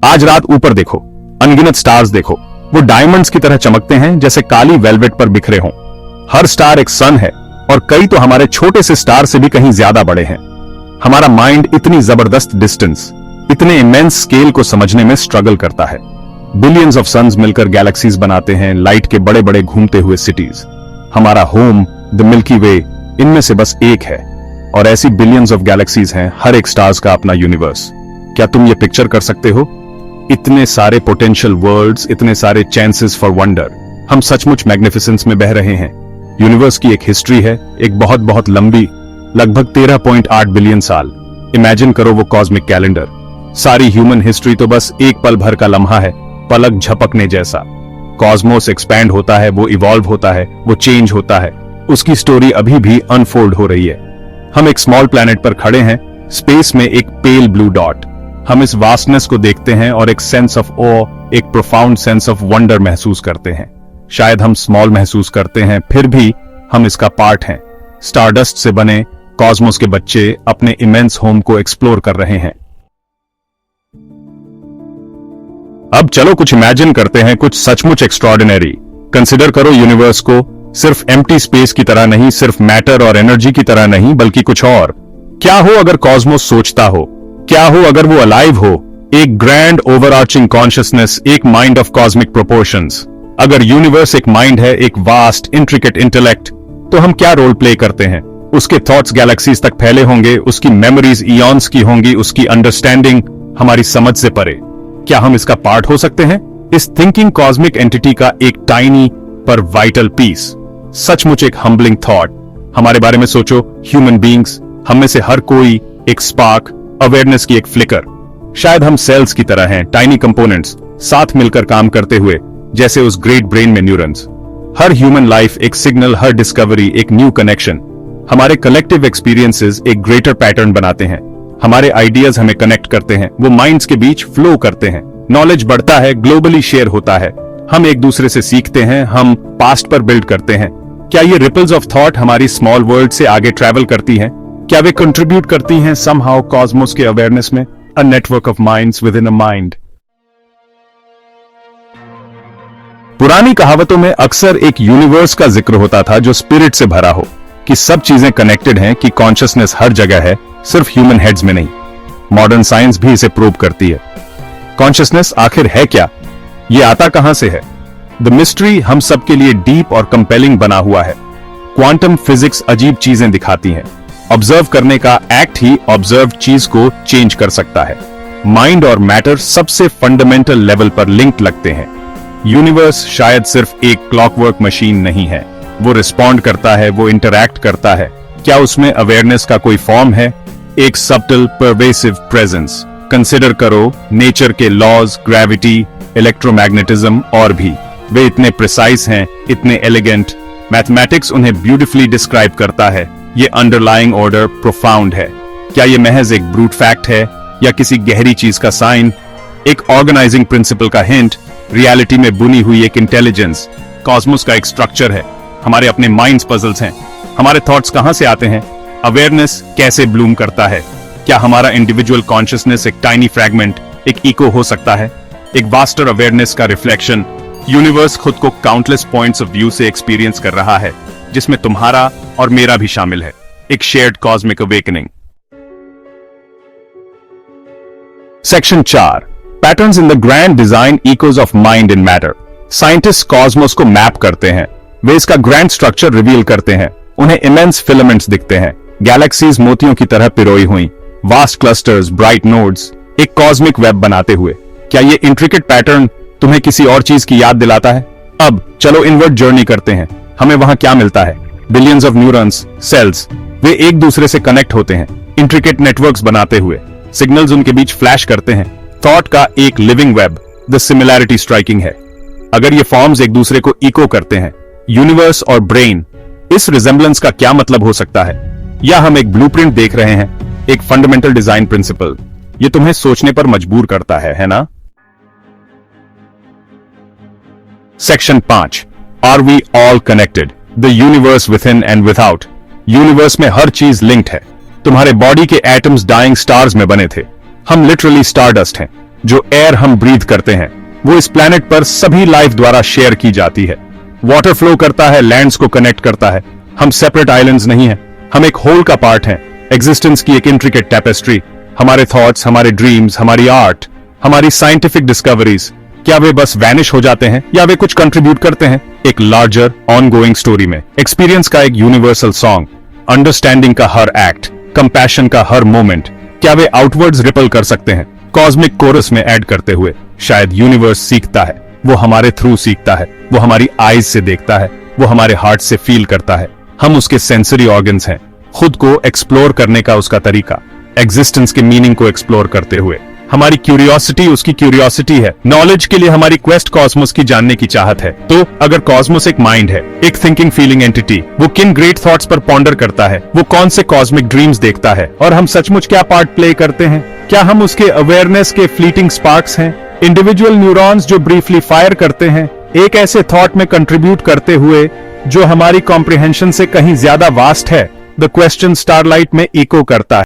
आज रात ऊपर देखो, अनगिनत स्टार्स देखो, वो डायमंड्स की तरह चमकते हैं जैसे काली वेलवेट पर बिखरे हों। हर स्टार एक सन है और कई तो हमारे छोटे से स्टार से भी कहीं ज्यादा बड़े हैं। हमारा माइंड इतनी जबरदस्त डिस्टेंस, इतने इमेंस स्केल को समझने में स्ट्रगल करता है। बिलियंस ऑफ सन्स मिलकर गैलेक्सीज बनाते हैं, लाइट के बड़े बड़े घूमते हुए सिटीज। हमारा होम द मिल्की वे इनमें से बस एक है, और ऐसी बिलियंस ऑफ गैलेक्सीज हैं, हर एक स्टार्स का अपना यूनिवर्स। क्या तुम ये पिक्चर कर सकते हो? इतने सारे पोटेंशियल वर्ल्ड्स, इतने सारे चांसेस फॉर वंडर। हम सचमुच मैग्निफिसेंस में बह रहे हैं। यूनिवर्स की एक हिस्ट्री है, एक बहुत बहुत लंबी, लगभग 13.8 बिलियन साल। इमेजिन करो वो कॉस्मिक कैलेंडर। सारी ह्यूमन हिस्ट्री तो बस एक पल भर का लम्हा है, पलक झपकने जैसा। कॉस्मोस एक्सपैंड होता है, वो इवॉल्व होता है, वो चेंज होता है। उसकी स्टोरी अभी भी अनफोल्ड हो रही है। हम एक स्मॉल प्लैनेट पर खड़े हैं, स्पेस में एक पेल ब्लू डॉट। हम इस वास्टनेस को देखते हैं और एक सेंस ऑफ ऑ, एक प्रोफाउंड सेंस ऑफ वंडर महसूस करते हैं। शायद हम स्मॉल महसूस करते हैं, फिर भी हम इसका पार्ट हैं। स्टारडस्ट से बने कॉस्मोस के बच्चे अपने इमेंस होम को एक्सप्लोर कर रहे हैं। अब चलो कुछ इमेजिन करते हैं, कुछ सचमुच एक्स्ट्रॉर्डिनरी। कंसिडर करो यूनिवर्स को, सिर्फ एम्प्टी स्पेस की तरह नहीं, सिर्फ मैटर और एनर्जी की तरह नहीं, बल्कि कुछ और। क्या हो अगर कॉस्मोस सोचता हो? क्या हो अगर वो अलाइव हो? एक ग्रैंड ओवरआर्चिंग कॉन्शियसनेस, एक माइंड ऑफ कॉस्मिक प्रोपोर्शंस। अगर यूनिवर्स एक माइंड है, एक वास्ट इंट्रिकेट इंटेलेक्ट, तो हम क्या रोल प्ले करते हैं? उसके थॉट्स गैलेक्सीज तक फैले होंगे, उसकी मेमोरीज इयॉन्स की होंगी, उसकी अंडरस्टैंडिंग हमारी समझ से परे। क्या हम इसका पार्ट हो सकते हैं? इस थिंकिंग कॉस्मिक एंटिटी का एक टाइनी पर वाइटल पीस। सचमुच एक हम्बलिंग थॉट। हमारे बारे में सोचो, ह्यूमन बीइंग्स, हम में से हर कोई एक स्पार्क, अवेयरनेस की एक फ्लिकर। शायद हम सेल्स की तरह हैं, टाइनी कंपोनेंट्स, साथ मिलकर काम करते हुए, जैसे उस ग्रेट ब्रेन में न्यूरॉन्स। हर ह्यूमन लाइफ एक सिग्नल, हर डिस्कवरी एक न्यू कनेक्शन। हमारे कलेक्टिव एक्सपीरियंसेस एक ग्रेटर पैटर्न बनाते हैं। हमारे आइडियाज हमें कनेक्ट करते हैं, वो माइंड्स के बीच फ्लो करते हैं। नॉलेज बढ़ता है, ग्लोबली शेयर होता है। हम एक दूसरे से सीखते हैं, हम पास्ट पर बिल्ड करते हैं। क्या ये रिपल्स ऑफ थॉट हमारी स्मॉल वर्ल्ड से आगे ट्रैवल करती हैं? क्या वे कंट्रीब्यूट करती हैं समहाउ कॉस्मोस के अवेयरनेस में? A network of minds with in a mind. पुरानी कहावतों में अक्सर एक यूनिवर्स का जिक्र होता था जो स्पिरिट से भरा हो, कि सब चीजें कनेक्टेड हैं, कि कॉन्शियसनेस हर जगह है, सिर्फ ह्यूमन हेड्स में नहीं। मॉडर्न साइंस भी इसे प्रूव करती है। कॉन्शियसनेस आखिर है क्या? ये आता कहां से है? द मिस्ट्री हम सबके लिए डीप और कंपेलिंग बना हुआ है। क्वांटम फिजिक्स अजीब चीजें दिखाती हैं। ऑब्जर्व करने का एक्ट ही ऑब्जर्व चीज को चेंज कर सकता है। माइंड और मैटर सबसे फंडामेंटल लेवल पर लिंक लगते हैं। यूनिवर्स शायद सिर्फ एक क्लॉकवर्क मशीन नहीं है, वो रिस्पॉन्ड करता है, वो इंटरैक्ट करता है। क्या उसमें अवेयरनेस का कोई फॉर्म है? एक सब्टल परवेसिव प्रेजेंस। कंसिडर करो नेचर के लॉज, ग्रेविटी, इलेक्ट्रोमैग्नेटिज्म और भी। वे इतने प्रिसाइज हैं, इतने एलिगेंट। मैथमेटिक्स उन्हें ब्यूटिफुली डिस्क्राइब करता है। ये अंडरलाइंग ऑर्डर प्रोफाउंड है। क्या ये महज एक ब्रूट फैक्ट है या किसी गहरी चीज का साइन? एक ऑर्गेनाइजिंग प्रिंसिपल का हिंट, रियलिटी में बुनी हुई एक इंटेलिजेंस। कॉस्मोस का एक स्ट्रक्चर है, हमारे अपने माइंड्स पजल्स हैं। हमारे थॉट्स कहां से आते हैं? अवेयरनेस कैसे ब्लूम करता है? क्या हमारा इंडिविजुअल कॉन्शियसनेस एक टाइनी फ्रैगमेंट, एक इको हो सकता है, एक वास्टर अवेयरनेस का रिफ्लेक्शन? यूनिवर्स खुद को काउंटलेस पॉइंट्स ऑफ व्यू से एक्सपीरियंस कर रहा है, जिसमें तुम्हारा और मेरा भी शामिल है। एक shared cosmic awakening. Section 4, patterns in the grand design echoes of mind in matter. Scientist Cosmos को मैप करते हैं, वे इसका ग्रैंड स्ट्रक्चर रिवील करते हैं। उन्हें इमेंस फिलामेंट्स दिखते हैं, गैलेक्सीज मोतियों की तरह पिरोई हुई, वास्ट क्लस्टर्स, ब्राइट नोड्स, एक कॉस्मिक वेब बनाते हुए। क्या ये इंट्रिकेट पैटर्न तुम्हें किसी और चीज की याद दिलाता है? अब चलो इनवर्ट जर्नी करते हैं। हमें वहां क्या मिलता है? बिलियंस ऑफ न्यूरॉन्स, सेल्स, वे एक दूसरे से कनेक्ट होते हैं, इंट्रिकेट नेटवर्क्स बनाते हुए। सिग्नल्स उनके बीच फ्लैश करते हैं। थॉट का एक living web. The similarity striking है। अगर ये फॉर्म्स एक दूसरे को इको करते हैं, यूनिवर्स और ब्रेन, इस रिजेंबलेंस का क्या मतलब हो सकता है? या हम एक ब्लूप्रिंट देख रहे हैं, एक फंडामेंटल डिजाइन प्रिंसिपल? ये तुम्हें सोचने पर मजबूर करता है ना? Section 5, are we all connected? The universe within and without. Universe में हर चीज लिंक्ड है। तुम्हारे बॉडी के एटम्स डाइंग स्टार्स में बने थे, हम लिटरली स्टारडस्ट हैं। जो एयर हम ब्रीथ करते हैं वो इस प्लेनेट पर सभी लाइफ द्वारा शेयर की जाती है। वाटर फ्लो करता है, लैंड्स को कनेक्ट करता है। हम सेपरेट आइलैंड्स नहीं हैं, हम एक होल का पार्ट हैं, एग्जिस्टेंस की एक इंट्रिकेट टैपेस्ट्री। हमारे थॉट्स, हमारे ड्रीम्स, हमारी आर्ट, हमारी साइंटिफिक डिस्कवरीज, क्या वे बस वैनिश हो जाते हैं या वे कुछ कंट्रीब्यूट करते हैं एक लार्जर ऑनगोइंग स्टोरी में? एक्सपीरियंस का एक यूनिवर्सल सॉन्ग, अंडरस्टैंडिंग का हर एक्ट, कंपैशन का हर मोमेंट, क्या वे आउटवर्ड्स रिपल कर सकते हैं कॉस्मिक कोरस में ऐड करते हुए? शायद यूनिवर्स सीखता है, वो हमारे थ्रू सीखता है, वो हमारी आईज से देखता है, वो हमारे हार्ट से फील करता है। हम उसके सेंसरी ऑर्गन्स हैं, खुद को एक्सप्लोर करने का उसका तरीका, एग्जिस्टेंस के मीनिंग को एक्सप्लोर करते हुए। हमारी क्यूरियोसिटी उसकी क्यूरियोसिटी है, नॉलेज के लिए हमारी क्वेस्ट कॉस्मोस की जानने की चाहत है। तो अगर कॉस्मोस एक माइंड है, एक थिंकिंग फीलिंग एंटिटी, वो किन ग्रेट थॉट्स पर पॉन्डर करता है, वो कौन से कॉस्मिक ड्रीम्स देखता है, और हम सचमुच क्या पार्ट प्ले करते हैं? क्या हम उसके अवेयरनेस के फ्लीटिंग स्पार्क्स हैं, इंडिविजुअल न्यूरॉन्स जो ब्रीफली फायर करते हैं, एक ऐसे थॉट में कंट्रीब्यूट करते हुए जो हमारी कॉम्प्रिहेंशन से कहीं ज्यादा वास्ट है? द क्वेश्चन स्टारलाइट में इको करता है।